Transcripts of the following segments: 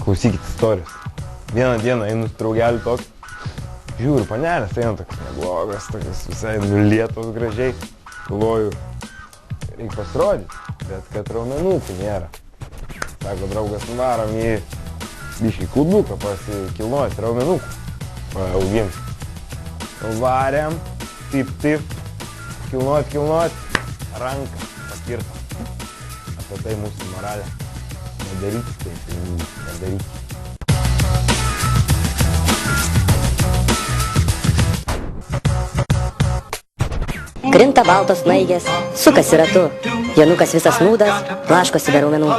Klausykit istorijos. Vieną dieną einu su draugeliu toks, žiūriu, panelės eina toks neblogas, toks visai nulietos gražiai. Galvoju, reikia pasirodyti, bet kad raumenukų nėra. Sako, draugas, nuvarom į biškį klubuką pasikilnuoti raumenukų augint. Varėm, taip, kilnuot, ranką paskirtą. Apie tai mūsų moralė. Nedarykit taip, nedarykit. Krinta baltos snaigės, sukasi ratu. Jonukas visas nūdas, blaškosi be raumenų.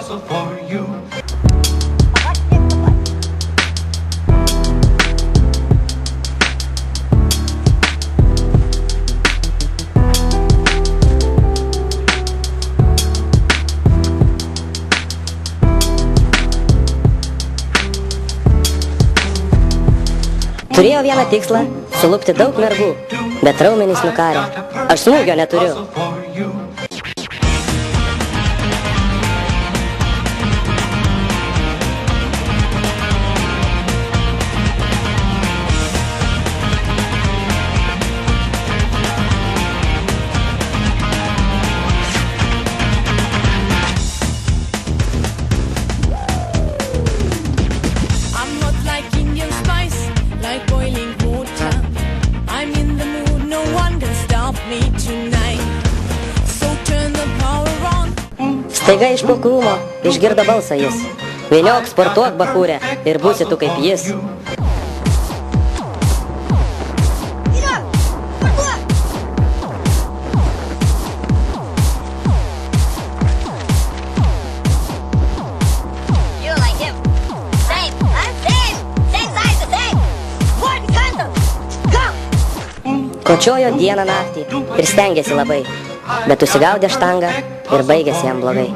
Turėjau vieną tikslą – sulupti daug mergų, bet raumenys nukarė. Aš smūgio neturiu. Staiga iš po krūmo išgirdo balsą jis. Vyniok, sportuok, bachūrė, ir būsi tu kaip jis. Kočiojo dieną naktį ir stengėsi labai, bet užsigaudė štangą ir baigėsi jam blogai.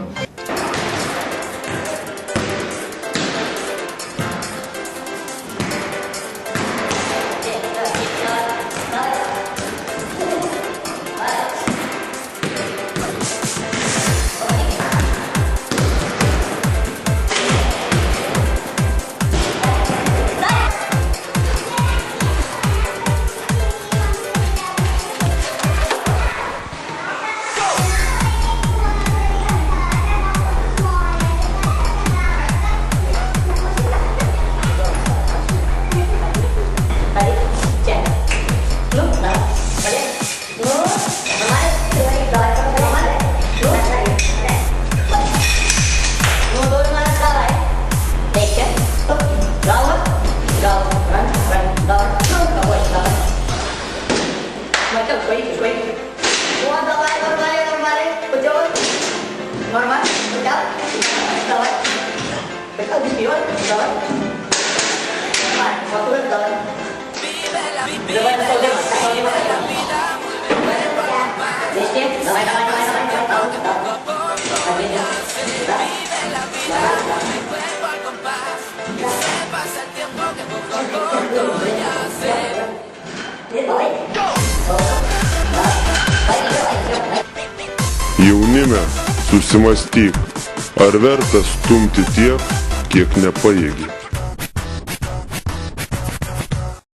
Jaunime, susimąstyk, ar verta stumti tiek, kiek nepajėgi.